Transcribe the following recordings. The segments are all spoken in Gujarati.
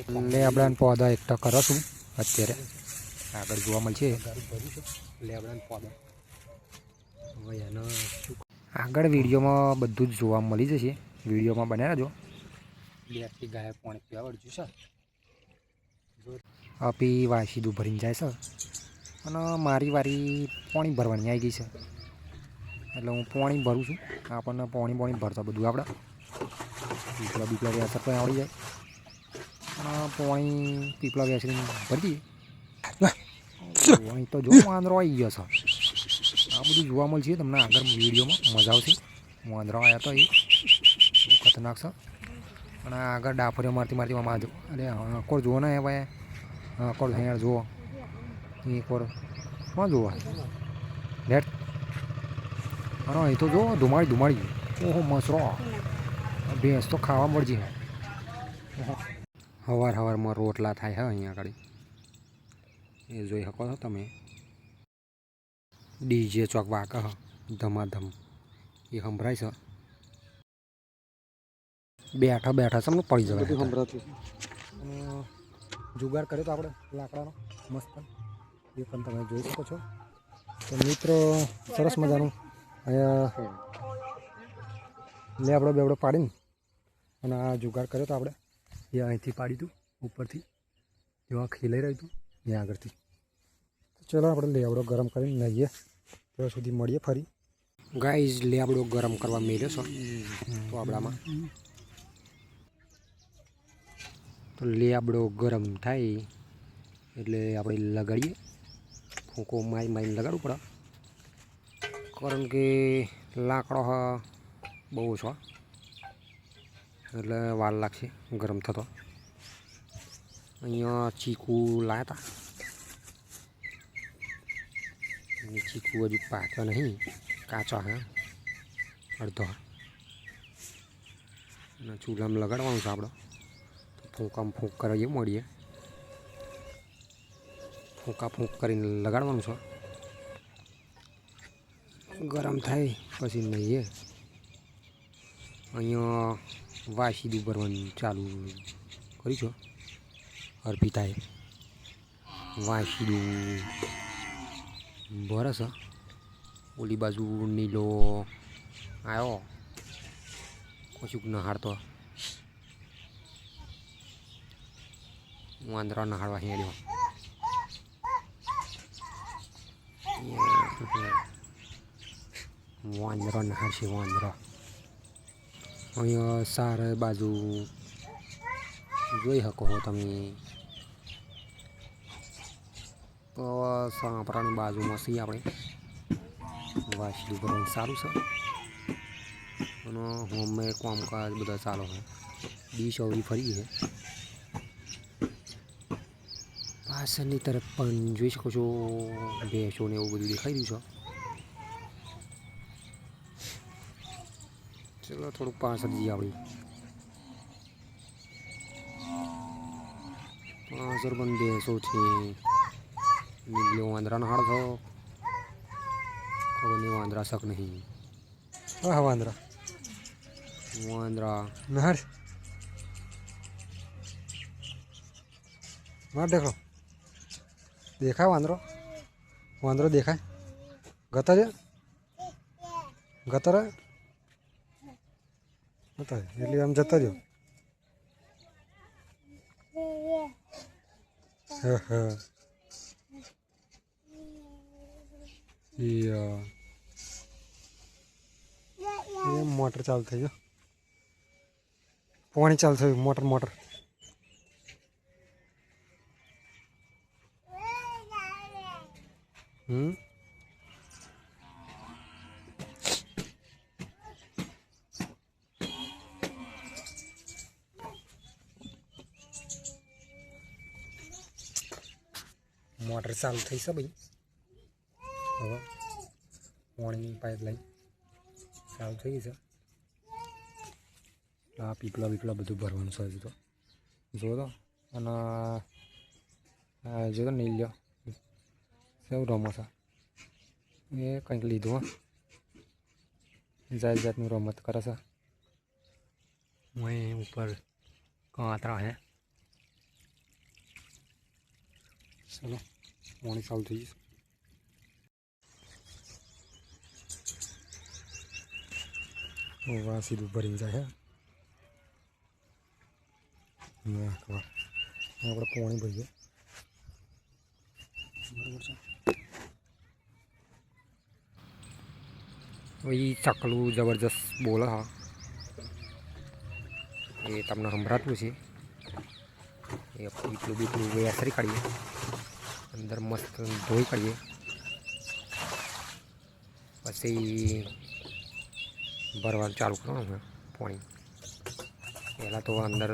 લેબડાના પૌધા એકઠા કરો છું અત્યારે આગળ જોવા મળશે લેબડાના પૌધા હવે એનો આગળ વિડીયોમાં બધું જ જોવા મળી જશે વિડીયોમાં બન્યા રહેજો બેથી ગાય પાણી પીવા વળજું છે આપી વાસીદું ભરીને જાય છે અને મારી વારી પાણી ભરવાની આવી ગઈ છે એટલે હું પાણી ભરું છું આપણને પાણી ભરતા બધું આપણે પીપળા વેસર પણ આવડી જાય અને પાણી પીપળા વેસરીને ભરી દઈએ અહીં તો જો વાંદરો આવી ગયો છે આ બધું જોવા મળશે તમને આગળ વિડીયોમાં મજા આવશે વાંદરો આવ્યા તો એ ખતરનાક છે અને આગળ ડાફરીઓ મારતી આમાં અરે કોર જુઓ ને ભાઈ કોર અહીંયા જુઓ એ કોર કોણ જુઓ નેટ અરે અહીં તો જો ધુમાડી ઓહો મસરો ભેંસ તો ખાવા મળશે હવારમાં રોટલા થાય હે અહીંયા આગળ એ જોઈ શકો છો તમે ડીજે ચોક વાગે ધમાધમ એ સંભળાય છે બેઠા તમને પડી જવાય સંભળાતું જુગાડ કર્યો તો આપણે લાકડાનો મસ્ત એ પણ તમે જોઈ શકો છો તો મિત્રો સરસ મજાનું અહીંયા લેબડો બેબડો પાડીને અને આ જુગાડ કર્યો તો આપણે એ અહીંથી પાડી હતું ઉપરથી એવા ખીલાઈ રહ્યું હતું એ આગળથી ચલો આપણે લેબડો ગરમ કરીને નાહીએ ત્યાં સુધી મળીએ ફરી ગાઈઝ લેબડો ગરમ કરવા મેળ્યો છો તો આપણામાં તો લેબડો ગરમ થાય એટલે આપણે લગાડીએ ફૂંકો મારીને લગાડવું પડે કારણ કે લાકડો બહુ ઓછો એટલે વાર લાગશે ગરમ થતો અહીંયા ચીકુ લાવ્યા હતા ચીકુ હજુ પાક્યો નહીં કાચો હા અડધો અને ચૂલામાં લગાડવાનું છે આપણે ફૂંક કરીએ મળીએ ફૂંક કરીને લગાડવાનું છે ગરમ થાય પછી નહીએ અહીંયા વાસીદું ભરવાનું ચાલુ કરીશું અર્પિત થાય વાસીદું ભરે છે ઓલી બાજુ નીલો આવ્યો કશુંક નહાડતો વાંદરા નહાડવા હેડ્યો વાંદરો નહાડશે વાંદરો અહીંયા સાર બાજુ જોઈ શકો છો તમે તો સાંપરાની બાજુમાં છીએ આપણે વાસી ભરવાનું સારું છે અને હોમે કામકાજ બધા ચાલો છે ડીશ અવરી ફરી છે પાછળની તરફ પણ જોઈ શકો છો ભેંસો ને એવું બધું દેખાઈ રહ્યું છે ચલો થોડુંક પાછળ જઈએ આપણી પાછળ પણ ભેંસો છે નીલો વાંદરાનો હાડ થયો ખબર નહીં વાંદરા શક નહીં હા વાંદરા નહાડ માર દેખો દેખાય વાંદરો દેખાય ગતરે એટલે આમ જતા રહ્યો એ મોટર ચાલુ થઈ ગયો પાણી ચાલુ થયું મોટર મોટર ચાલુ થઈ છે ભાઈ હવે પાણીની પાઇપલાઇન ચાલુ થઈ ગઈ છે આ પીપળા બધું ભરવાનું છે હજુ તો જો તો અને જો તો નહીં લ્યો કેવું રમો છે એ કંઈક લીધું જાતનું રમત કરે છે वहीं ऊपर कांतरा है ચલો પાણી ચાલુ થઈ જશે વાહ સીધું ભરીને જાય આપણે પાણી ભરીએ બરાબર છે એ ચકલું જબરજસ્ત બોલે હા એ તમને સંભળાતું છે એ પીપલું બીપલું વેસરી કાઢીએ અંદર મસ્ત ધોઈ કાઢીએ પછી ભરવાનું ચાલુ કરવાનું પાણી પહેલાં તો અંદર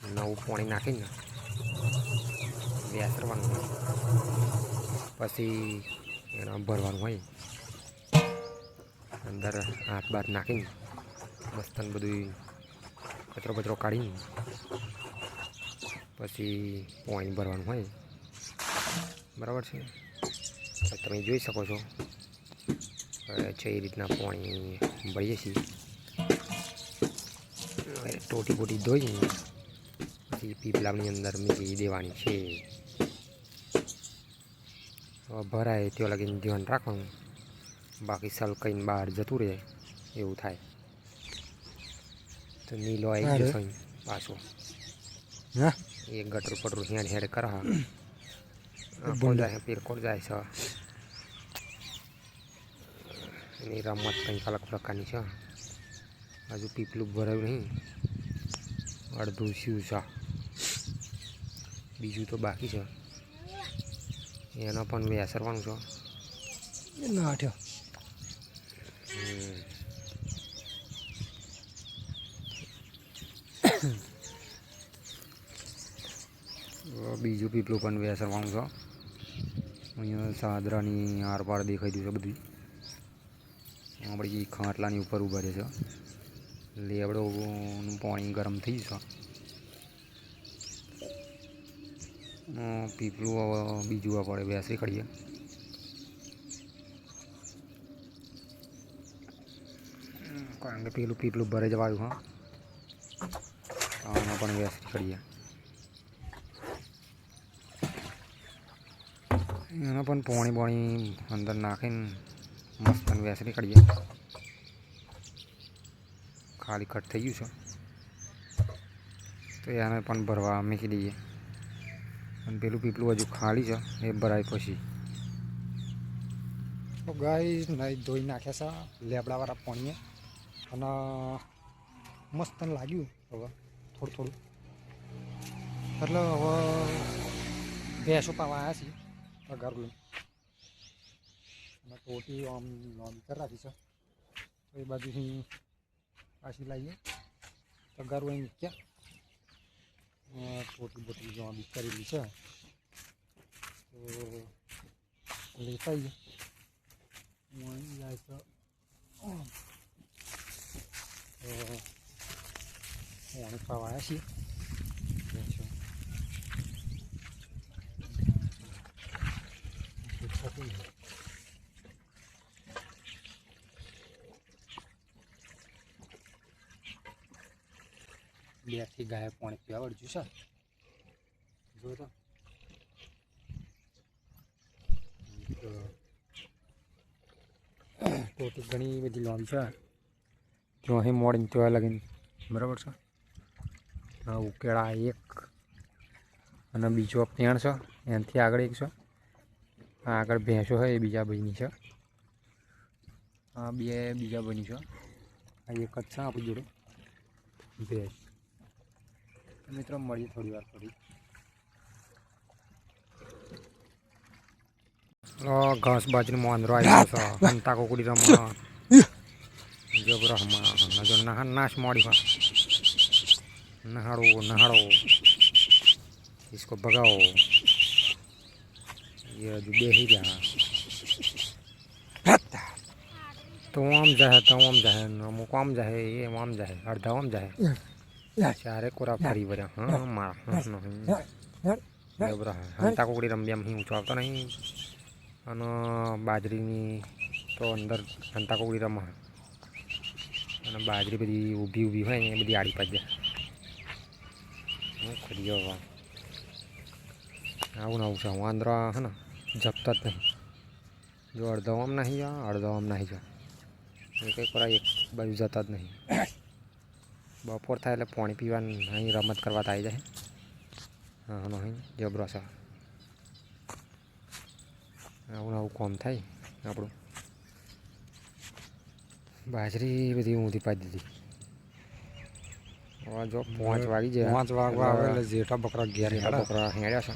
નવું પાણી નાખીને વેસરવાનું હોય પછી એના ભરવાનું હોય અંદર હાથ બાથ નાખીને મસ્ત બધું કચરો બચરો કાઢીને પછી પાણી ભરવાનું હોય બરાબર છે તમે જોઈ શકો છો છે એ રીતના પાણી ભરીએ છીએ ટોટી બોટી ધોઈને પછી પીપલાની અંદર મૂકી દેવાની છે ભરાય ત્યાં લગીને ધ્યાન રાખવાનું બાકી સલકાઈને બહાર જતું રહે એવું થાય તો નીલો આવી ગયો છે પાછો એક ગટરું પટરું હેડ હેડ કરા કોણ જાય પીરકોડ જાય છે એની રમત કંઈક અલગ પ્રકારની છે હજુ પીપલું ભરાયું નહીં અડધું સ્યું છે બીજું તો બાકી છે એનો પણ વેસરવાનું છે નાઠ્યો બીજું પીપલું પણ વેસરવાનું છે અહીંયા સાદરાની આરપાર દેખાઈ દઉં છે બધી આપણી ખાટલાની ઉપર ઊભા રહે છે લેવડોનું પાણી ગરમ થઈ છે પીપલું બીજું આપણે વેસરી કાઢીએ કારણ કે પેલું પીપલું ભરે જવાયું હા આમાં પણ વેસરી કાઢીએ એના પણ પાણી અંદર નાખીને મસ્ત વેસરી કાઢીએ ખાલી કટ થઈ ગયું છે તો એને પણ ભરવા મૂકી દઈએ અને પેલું પીપલું હજુ ખાલી છે એ ભરાય પછી તો ગાય નહીં ધોઈ નાખ્યા છે લેબડાવાળા પાણીએ અને મસ્ત લાગ્યું હવે થોડું એટલે હવે ભેંસો પાવા આવ્યા છીએ ઘરું અને ટોટી આમ લોન કરી રાખી છે તો એ બાજુથી પાછી લાવીએ તો ઘરું અહીં મૂક્યા ટોટી બોટી જો બી કરેલી છે તો લેતા આવીએ અહીં જાય છે પાણી પાવા આવ્યા છીએ બેથી ગાય પાણી પીવા વળજ્યું છે જો તો ટોટી ઘણી બધી લોન છે જો અહીં મોડીને ત્યાં લગીને બરાબર છે ઉકેળા એક અને બીજો પેણ છે એનાથી આગળ એક છે આગળ ભેંસો હોય એ બીજા ભાઈની છે આ બે બીજા ભાઈની છે આ એક જ છે આપણી જોડે ભેંસ મિત્રો મળીએ થોડી વાર પછી ઘાસ બાજરી મોંદરો આવી ગયો છે હંતા કોકડી રમવા જબર હમણાં જો નાશ મોડી નહાડો इसको भगाओ ये हजू बेही रहा तो आम जाए अमुक आम जाए ये आम जाए अर्धा आम जाए चारे कोरा फरी भर्या हाँ मारा बराबर हंता कोकड़ी रम्या ही ऊँचो आता नहीं અને બાજરીની તો અંદર હંતા કોકડી રમવા અને બાજરી બધી ઊભી હોય ને એ બધી આડી પાડી જાય હું ખરીયો આવું આવું છે વાંદરા હે ને જપતા જ નહીં. જો અડધો આમ નહીં જા અડધો આમ નહીં જા એક એક બાજુ જતા જ નહીં. બપોર થાય એટલે પાણી પીવાની અહીં રમત કરવા આવી જાય. હા અહીં જબરો છે. આવું આવું કોમ થાય આપણું. બાજરી બધી ઊંધી પાડી દીધી. હવે જો 5 વાગી જાય. 5 વાગવા આવે એટલે જેઠા બકરા ઘેર બકરા હેડ્યા છે.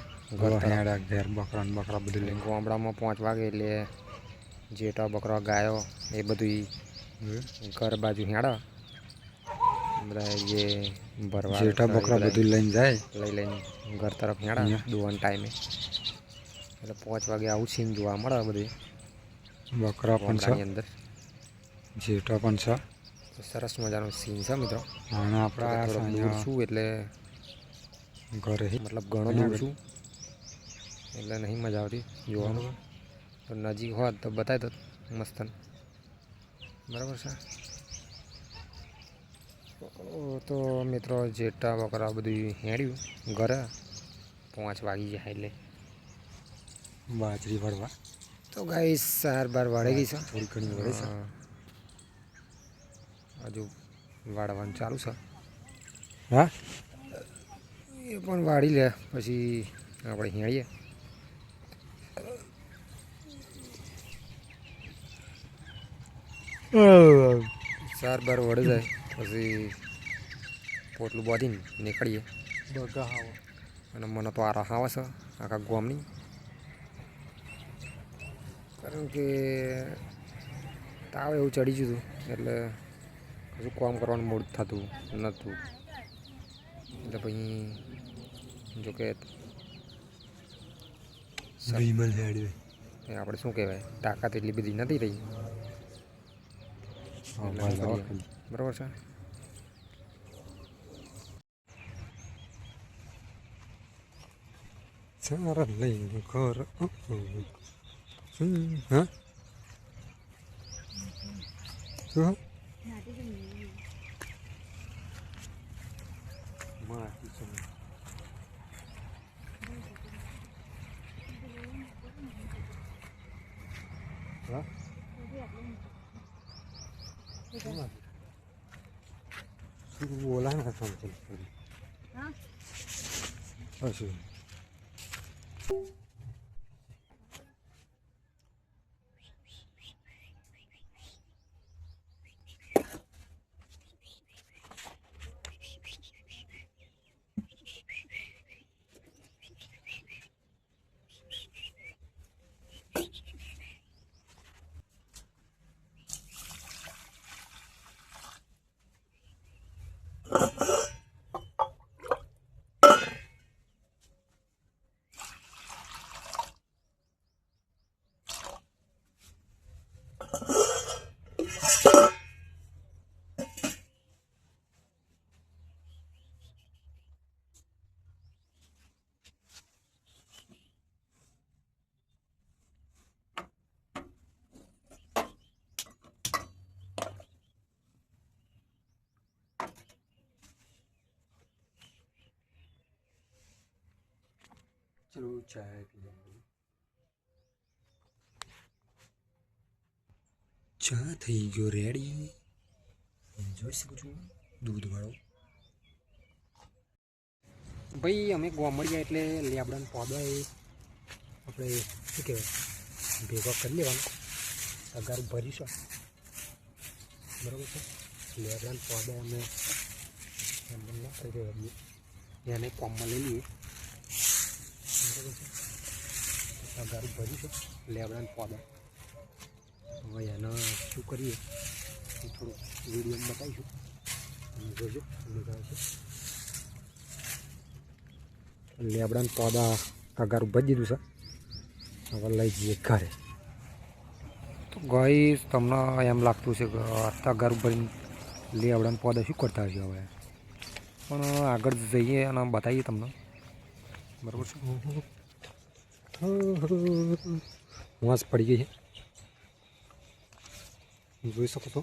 ઘેર બકરા ને બકરા બધું લઈને ગામડામાં 5 વાગે એટલે જેઠા બકરા ગાયો એ બધું ઘર બાજુ હેડા બધા જે ભરવા જેઠા બકરા બધું લઈને જાય લઈને ઘર તરફ હેડા દોવાના ટાઈમે. એટલે 5 વાગે આવું સીન જોવા મળે બધું. બકરા પણ છે અંદર જેઠા પણ છે. સરસ મજાનો સીન છે મિત્રો. અને આપણે દૂર છું એટલે ઘરે મતલબ ઘણો દૂર છું એટલે નહીં મજા આવતી જોવામાં. તો નજીક હોત તો બતાવી દો મસ્ત. બરાબર છે. તો મિત્રો જેઠા બકરા બધું હેડ્યું ઘરે 5 વાગી જાય એટલે બાજરી વળવા. તો ગાઈ 4-12 વાળી ગઈ છે. થોડી ઘણી વળે છે. હજુ વાળવાનું ચાલુ છે. હા એ પણ વાળી લે પછી આપણે હેણીએ. ચાર બાર વળી જાય પછી પોટલું બાંધીને નીકળીએ. અને મને તો આ રહાવે છે આખા ગામની. કારણ કે તાવ એવું ચડી ગયું હતું એટલે કશું કામ કરવાનું મૂડ થતું નહોતું. એટલે પછી જોકે આપણે શું કહેવાય તાકાત એટલી બધી નથી રહી. બરાબર છે. સારા લઈને ઘર હા શું बोला ना समजेल असं चलो चाय पी ચા થઈ ગયો રેડી. જોઈ શકું છું દૂધવાળો. ભાઈ અમે ગોમડિયા એટલે લેબડાનો પોદો એ આપણે શું કહેવાય ભેગો કરી લેવાનો. તગારું ભરીશું બરાબર છે. લેબડાનો પોદો અમે એમ ના કરી દેવા એને કોમમાં લઈ લઈએ. બરાબર છે. તગારું ભરીશું લેબડાનો પોદો. હવે એને શું કરીએ એ થોડુંક વિડીયોમાં બતાવીશું અને જોજો મજા આવશે. લેબડાના પોદા તગારું ભરી દીધું છે. હવે લઈ જઈએ ઘરે. તો ગઈ તમને એમ લાગતું છે કે તગારું ભરીને લેબડાના પોદા શું કરતા હશે હવે. પણ આગળ જઈએ અને બતાવીએ તમને. બરાબર છે. વાંસ પડી ગઈ છે જોઈ શકો છો.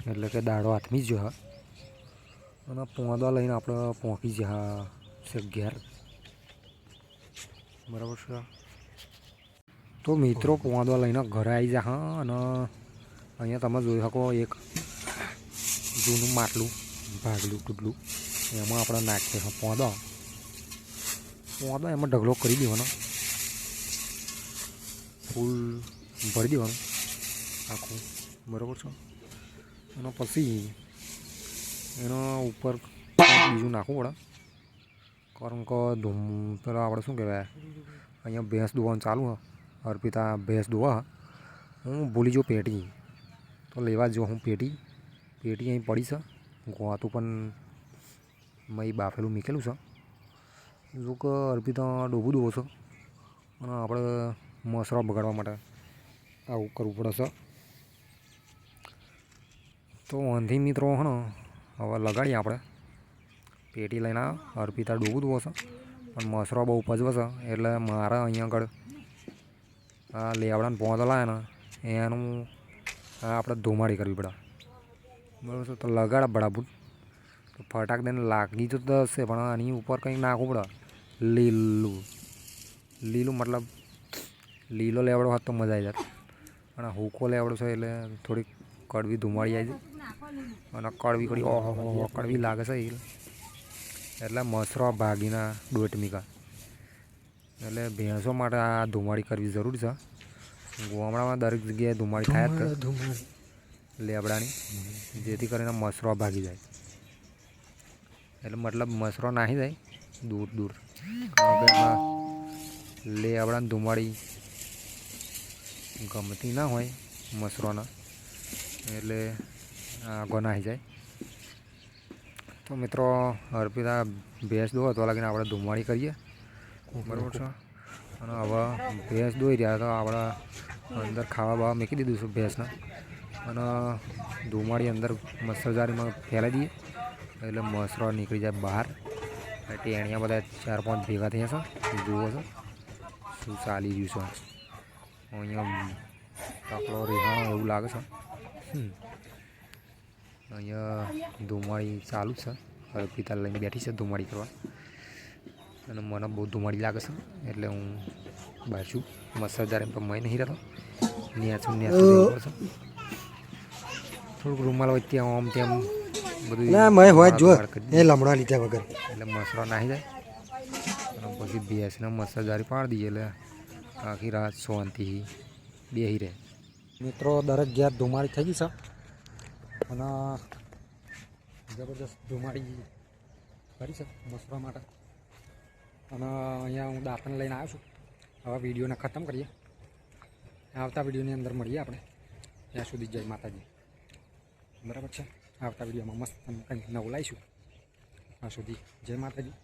એટલે કે દાડો હાથમી જ હા અને પોદા લઈને આપણે પહોંચી જ્યાં છે ઘેર. બરાબર છે. તો મિત્રો પોંદો લઈને ઘરે આવી જા. હા, અને અહીંયા તમે જોઈ શકો એક જૂનું માટલું ભાગલું તૂટલું એમાં આપણે નાખીએ છીએ પોંદો એમાં ઢગલો કરી દેવાનો, ફૂલ ભરી દેવાનું આખું. બરાબર છે. એનો પછી એનો ઉપર બીજું નાખવું પડે, કારણ કે પેલા આપણે શું કહેવાય અહીંયા ભેંસ દોવાનું ચાલુ હોય. અર્પિતા ભેંસ દોવા, હું ભૂલી જો પેટી તો લેવા જો હું પેટી અહીં પડી છે. ગોતું પણ મેં બાફેલું મૂકેલું છે. જો કે અર્પિતા ડોબું દોવો છે અને આપણે મસરો બગાડવા માટે આવું કરવું પડે છે. તો વાંધી મિત્રો હે હવે લગાડીએ આપણે પેટી લઈને. અર્પિતા ડોબું દોવો છે પણ મસરો બહુ પજવે છે, એટલે મારે અહીંયા આગળ આ લેવડાને પોંદો લાવે ને એનું આપણે ધુમાડી કરવી પડે. બરાબર છે. તો લગાડા બરાબર તો ફટાક દઈને લાગી તો હશે, પણ આની ઉપર કંઈક નાખવું પડે. લીલું મતલબ લીલો લેવડો હોત તો મજા આવી જાય, પણ હુકો લેવડો છે એટલે થોડીક કડવી ધુમાડી આવી જાય અને કડવી ઓહો કડવી લાગે છે એટલે મસરો ભાગીના દોટ મીકા. એટલે ભેંસો માટે આ ધુમાડી કરવી જરૂરી છે. ગામડામાં દરેક જગ્યાએ ધુમાડી થાય જ લેબડાની, જેથી કરીને મસરો ભાગી જાય. એટલે મતલબ મસરો નાહી જાય દૂર. કારણ કે લેબડાની ધુમાડી ગમતી ના હોય મસરોના, એટલે આગો નાહી જાય. તો મિત્રો અર્પિતા ભેંસ દોવા તો લાગીને આપણે ધુમાડી કરીએ. બરાબર છે. અને હવે ભેંસ દોઈ રહ્યા તો આપણે અંદર ખાવા બાવા મૂકી દીધું છે ભેંસને, અને ધુમાડી અંદર મસરજારીમાં ફેલાઈ દઈએ એટલે મસરો નીકળી જાય બહાર. ટેણિયા બધા 4-5 ભેગા થયા છે. જુઓ છો શું ચાલી રહ્યું છે. અહીંયા ટકલો રેહાણો એવું લાગે છે. અહીંયા ધુમાડી ચાલુ જ છે. અર્પિતા લઈને બેઠી છે ધુમાડી કરવા, અને મને બહુ ધુમાડી લાગે છે એટલે હું બાજુ મસરદાર એમ તો મય નહીં રહેતો. ન્યાચું જવું પડશે. થોડુંક રૂમાલ વચ્ચે આમ તેમ બધું લમડા લીધા વગર એટલે મસરો નાહી જાય. અને પછી ભેંસને મસરદારી પાડી દઈએ એટલે આખી રાત શાંતિ બેસી રહે. મિત્રો દરેક ઘેર ધુમાડી થઈ ગઈ છે અને જબરદસ્ત ધુમાડી કરી છે મસરા માટે. અને અહીંયા હું દાંતણ લઈને આવ્યો છું. હવે વિડીયોને ખતમ કરીએ. આવતા વિડીયોની અંદર મળીએ આપણે. ત્યાં સુધી જય માતાજી. બરાબર છે. આવતા વિડીયોમાં મસ્ત કંઈક નવું લાવીશું. ત્યાં સુધી જય માતાજી.